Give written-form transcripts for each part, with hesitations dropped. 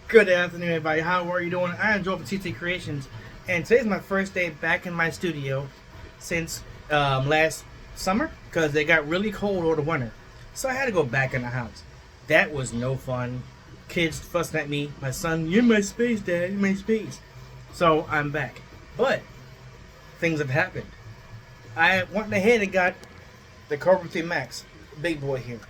Good afternoon, everybody. How are you doing? I enjoy for TT Creations, and today's my first day back in my studio since last summer because they got really cold over the winter, so I had to go back in the house. That was no fun. Kids fussing at me. My son, "You're my space, Dad. You're my space." So I'm back, but things have happened. I went ahead and got the Cobra 3 Max, big boy here.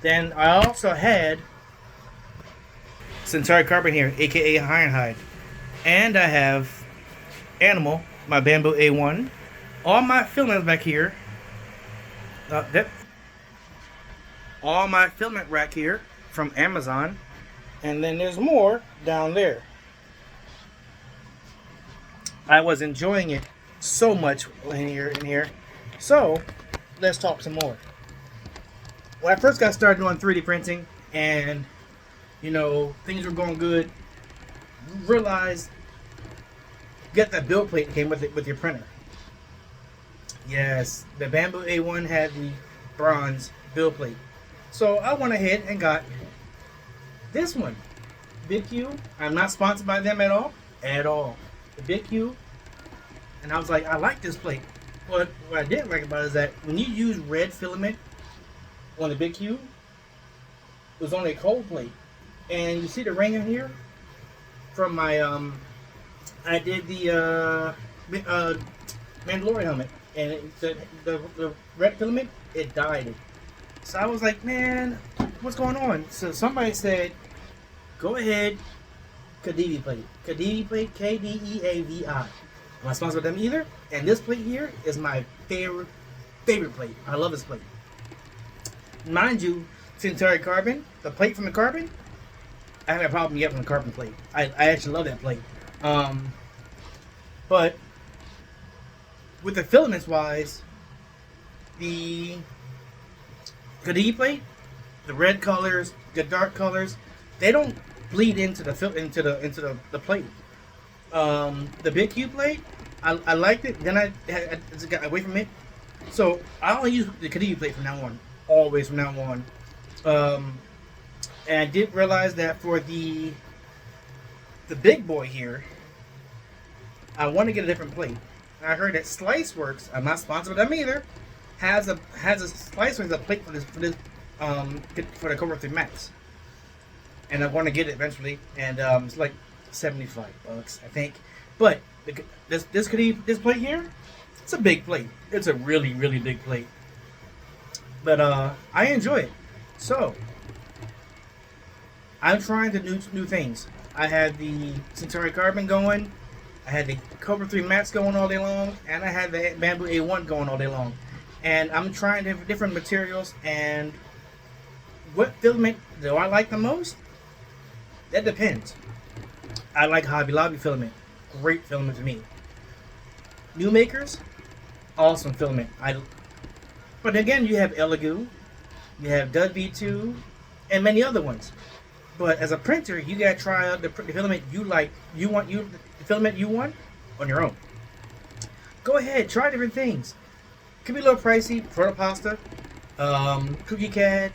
Then I also had Centauri Carbon here, aka Ironhide. And I have Animal, my Bamboo A1. All my filaments back here. Yep. All my filament rack here from Amazon. And then there's more down there. I was enjoying it so much in here. So, let's talk some more. When I first got started doing 3D printing and things were going good, realized get that build plate that came with it with your printer. Yes, the Bamboo A1 had the bronze build plate. So I went ahead and got this one. Big Q. I'm not sponsored by them at all. At all. The Big Q. And I was like, I like this plate. But what I didn't like about it is that when you use red filament on the Big Q, it was only a cold plate. And you see the ring in here from my I did the Mandalorian helmet, and the red filament, it dyed. So I was like, man, what's going on? So somebody said, go ahead, Khedivi plate. Khedivi plate, Kdeavi. I'm not sponsored with them either. And this plate here is my favorite plate. I love this plate. Mind you, Centauri Carbon, the plate from the Carbon, I haven't had a problem yet with the Carbon plate. I actually love that plate. But with the filaments wise, the Khedivi plate, the red colors, the dark colors, they don't bleed into the plate. The Big Q plate, I liked it. Then I got away from it. So I only use the Khedivi plate from now on. Always from now on. And I did realize that for the big boy here, I want to get a different plate. I heard that Sliceworks, I'm not sponsored with them either, has a Sliceworks a plate for the Cobra 3 Max, and I want to get it eventually. And it's like $75, I think. But this plate here, it's a big plate. It's a really big plate. But I enjoy it. So I'm trying to do new things. I had the Centauri Carbon going, I had the Cobra 3 Max going all day long, and I had the Bamboo A1 going all day long. And I'm trying different materials, and what filament do I like the most? That depends. I like Hobby Lobby filament. Great filament to me. New makers, awesome filament. But again, you have Elegoo, you have Dud V2, and many other ones. But as a printer, you gotta try out the filament you like. The filament you want on your own. Go ahead, try different things. Could be a little pricey. Protopasta, Cookie Cad,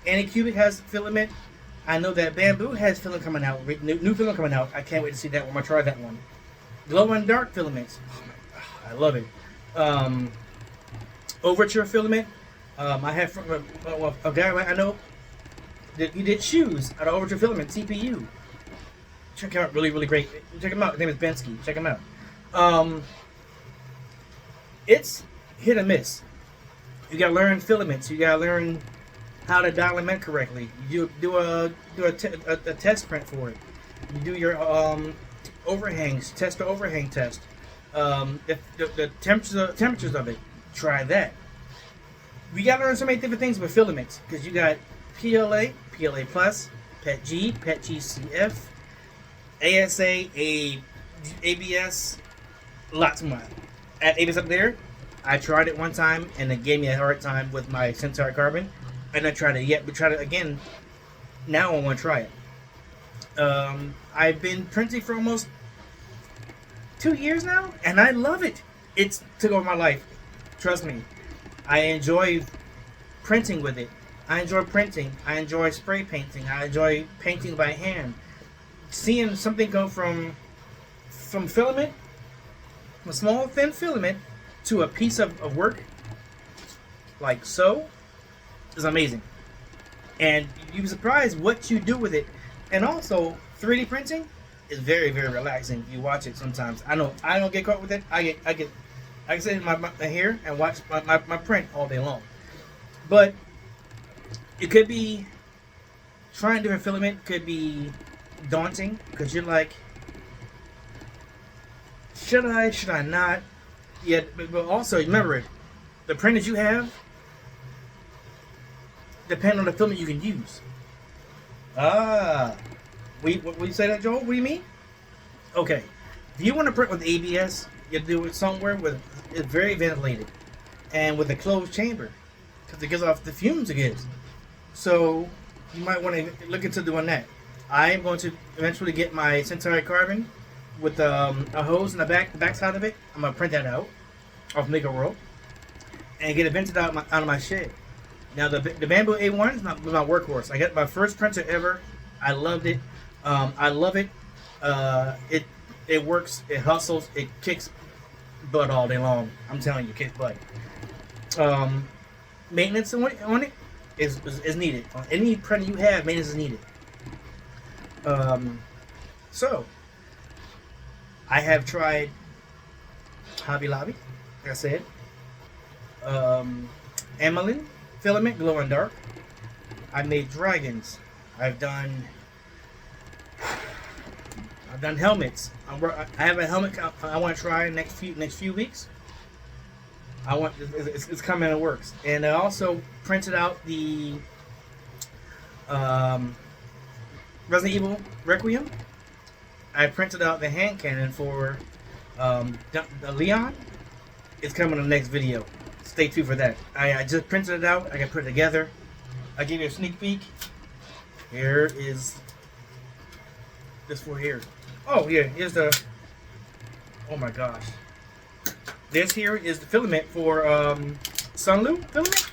Anycubic has filament. I know that Bamboo has filament coming out. New filament coming out. I can't wait to see that one. I'm gonna try that one. Glow and dark filaments. Oh my God, I love it. Overture filament. I have a guy I know. He did shoes out of Overture filament CPU. Check him out, really great. Check him out. His name is Bensky. Check him out. It's hit or miss. You gotta learn filaments. You gotta learn how to dial them in correctly. You do a test print for it. You do your overhangs. Test the overhang test. If the temperatures of it. Try that. We gotta learn so many different things with filaments because you got PLA, PLA Plus, PETG, PETG CF, ASA, ABS, lots more. At ABS up there, I tried it one time and it gave me a hard time with my Centauri Carbon, and I tried it yet. We tried it again. Now I want to try it. I've been printing for almost 2 years now, and I love it. It's took over my life. Trust me, I enjoy printing with it. I enjoy printing. I enjoy spray painting. I enjoy painting by hand. Seeing something go from filament, a small thin filament, to a piece of work like so is amazing. And you'd be surprised what you do with it. And also, 3D printing is very, very relaxing. You watch it sometimes. I know I don't get caught with it. I can sit in my here and watch my print all day long. But it could be trying different filament could be daunting because you're like, should I not? Yeah, but also remember it. The printers you have depend on the filament you can use. What you say that, Joel? What do you mean? Okay, if you want to print with ABS, you do it somewhere with it's very ventilated and with a closed chamber because it gives off the fumes it gives. So you might want to look into doing that. I am going to eventually get my Centauri carbon with a hose in the back side of it. I'm gonna print that out off Mega World and get it vented out of my shed. Now the Bamboo A1 is my workhorse. I got my first printer ever. I loved it. I love it. It works. It hustles. It kicks butt all day long. I'm telling you, kicks butt. Maintenance on it is needed. On any printer you have, maintenance is needed. So I have tried Hobby Lobby, like I said. Emeline filament, glow and dark. I made dragons. I've done helmets. I have a helmet I want to try next few weeks. It's coming in the works. And I also printed out the Resident Evil Requiem. I printed out the hand cannon for the Leon. It's coming in the next video. Stay tuned for that. I just printed it out. I can put it together. I'll give you a sneak peek. Here is this for here. Oh yeah, here's the. Oh my gosh. This here is the filament for Sunlu filament.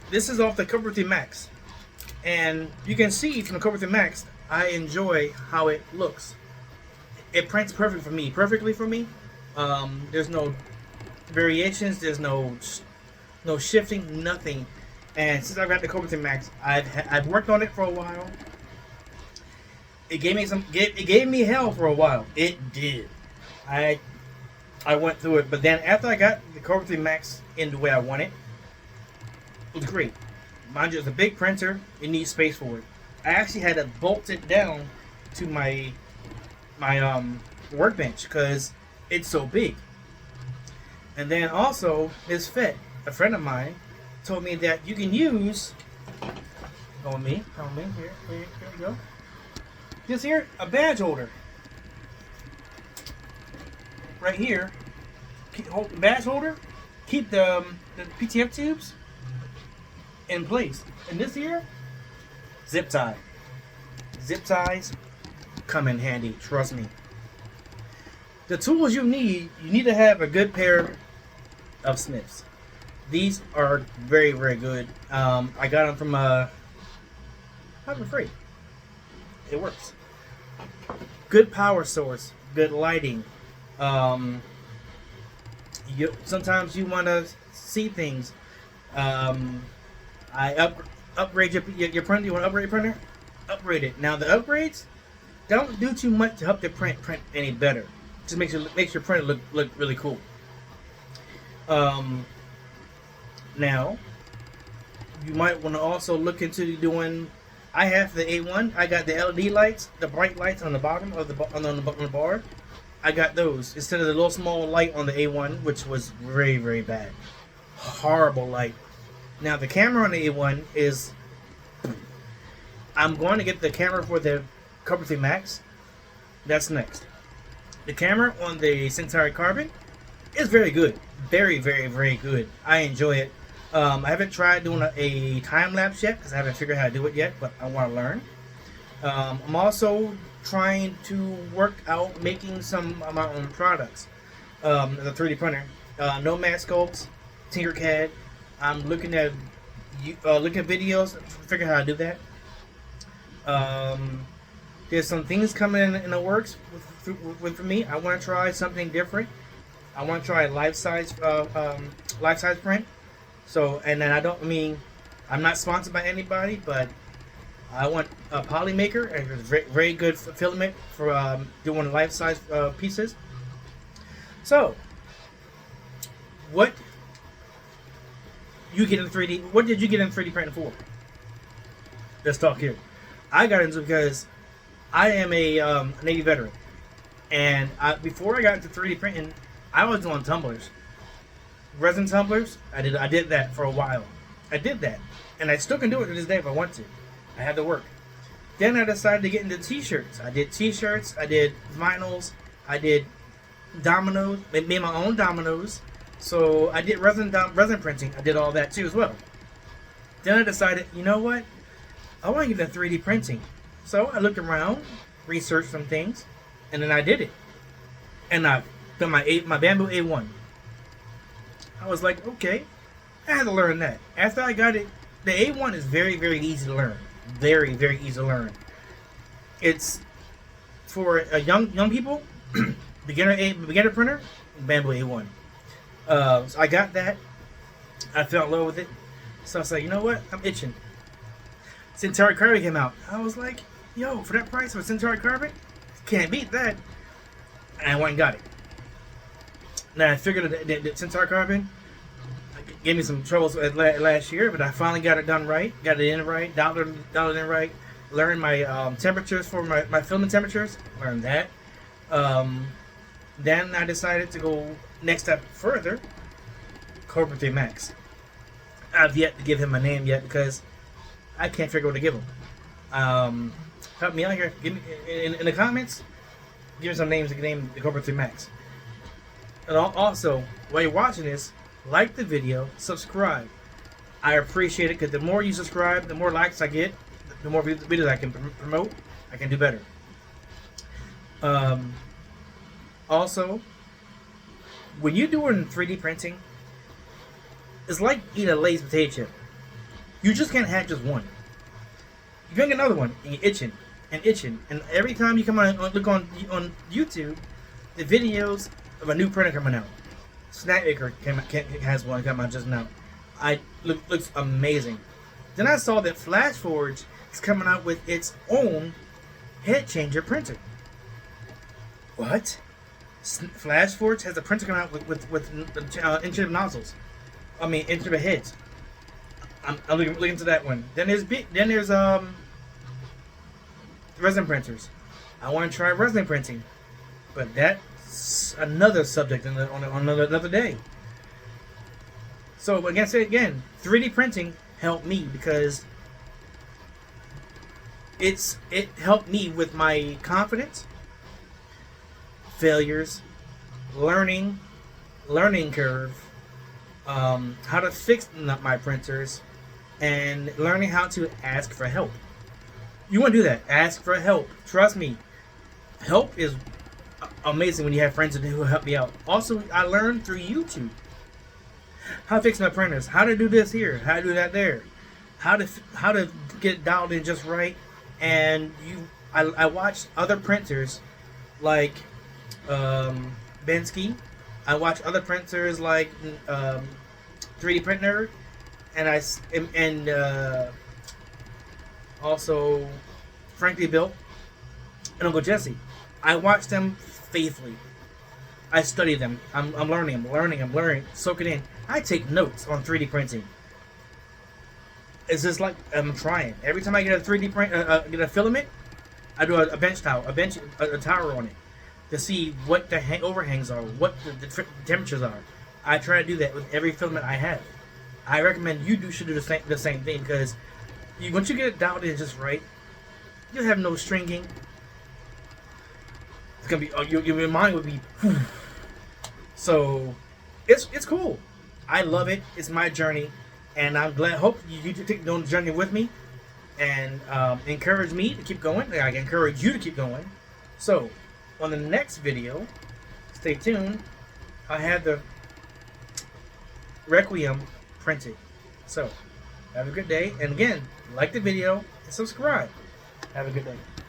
This is off the Cobra 3 Max, and you can see from the Cobra 3 Max, I enjoy how it looks. It prints perfectly for me. There's no variations. There's no shifting, nothing. And since I got the Cobra 3 Max, I've worked on it for a while. It gave me hell for a while. It did. I went through it, but then after I got the Cobra 3 Max in the way I want it, it was great. Mind you, it's a big printer. It needs space for it. I actually had to bolt it down to my workbench because it's so big. And then also, this Fed, a friend of mine, told me that you can use. Here we go. This here, a badge holder. Right here, badge holder, keep the PTF tubes in place. And this here, zip tie. Zip ties come in handy, trust me. The tools you need to have a good pair of snips. These are very, very good. I got them from Hobby Free. It works. Good power source, good lighting. Sometimes you want to see things. I upgrade your printer. You want to upgrade your printer? Upgrade it. Now the upgrades don't do too much to help the print any better. Just makes your printer look really cool. Now you might want to also look into doing. I have the A1. I got the LED lights, the bright lights on the bottom of on the bar. I got those instead of the little small light on the A1, which was very, very bad. Horrible light. Now the camera on the A1 is. I'm going to get the camera for the Cobra 3 Max. That's next. The camera on the Centauri Carbon is very good. Very, very, very good. I enjoy it. I haven't tried doing a time lapse yet because I haven't figured out how to do it yet, but I want to learn. I'm also trying to work out making some of my own products. The 3D printer, Nomad Sculpts, Tinkercad. I'm looking at videos to figure out how to do that. Um, there's some things coming in the works for me. I want to try something different. I want to try life size print. So, and then I'm not sponsored by anybody, but I want a Polymaker, and it's very good filament for doing life size pieces. So, what you get in 3D? What did you get in 3D printing for? Let's talk here. I got into it because I am a Navy veteran, and before I got into 3D printing, I was doing tumblers, resin tumblers. I did that for a while. I did that, and I still can do it to this day if I want to. I had to work. Then I decided to get into T-shirts. I did T-shirts. I did vinyls. I did dominoes. Made my own dominoes. So I did resin printing. I did all that too as well. Then I decided, you know what? I want to get into 3D printing. So I looked around, researched some things, and then I did it. And I done my bamboo A1. I was like, okay, I had to learn that. After I got it, the A1 is very, very easy to learn. Very, very easy to learn. It's for a young people, beginner printer, bamboo A1. So I got that. I fell in love with it. So I was like, you know what? I'm itching. Centauri Carbon came out. I was like, yo, for that price for Centauri Carbon, can't beat that. And I went and got it. Now I figured that Centauri Carbon gave me some troubles last year, but I finally got it done right. Got it in right, dialed it in right. Learned my temperatures for my filament temperatures. Learned that. Then I decided to go next step further. Cobra 3 Max. I've yet to give him a name yet because I can't figure out what to give him. Help me out here. Give me in the comments. Give me some names to name the Cobra 3 Max. And also, while you're watching this, like the video, subscribe. I appreciate it because the more you subscribe, the more likes I get, the more videos I can promote. I can do better. Also, when you're doing 3D printing, it's like eating a Lay's potato chip. You just can't have just one. You're gonna get another one, and you're itching and itching. And every time you come on look on YouTube, the videos of a new printer coming out. Snapmaker has one come out just now. Looks amazing. Then I saw that FlashForge is coming out with its own head changer printer. What? FlashForge has a printer coming out with inch-and nozzles. I mean, inch-and heads. I'm looking into that one. Then there's resin printers. I want to try resin printing, but that's another subject on another day. So again, 3D printing helped me because it helped me with my confidence, failures, learning curve, how to fix my printers, and learning how to ask for help. You want to do that. Ask for help. Trust me. Help is amazing when you have friends who help me out. Also, I learned through YouTube how to fix my printers, how to do this here, how to do that there, how to get dialed in just right. And I watched other printers like Bensky. I watched other printers like 3D Print Nerd, and also Frankly Built and Uncle Jesse. I watch them faithfully. I study them. I'm learning, soak it in. I take notes on 3D printing. It's just like I'm trying. Every time I get a 3D print, get a filament, I do a bench tower, a tower on it to see what the overhangs are, what the temperatures are. I try to do that with every filament I have. I recommend should do the same thing because once you get it dialed in just right, you'll have no stringing. It's gonna be your mind would be. So it's cool. I love it. It's my journey, and I'm glad. Hope you take the journey with me, and encourage me to keep going. I encourage you to keep going. So on the next video, stay tuned. I have the Requiem printed. So, have a good day. And again, like the video and subscribe. Have a good day.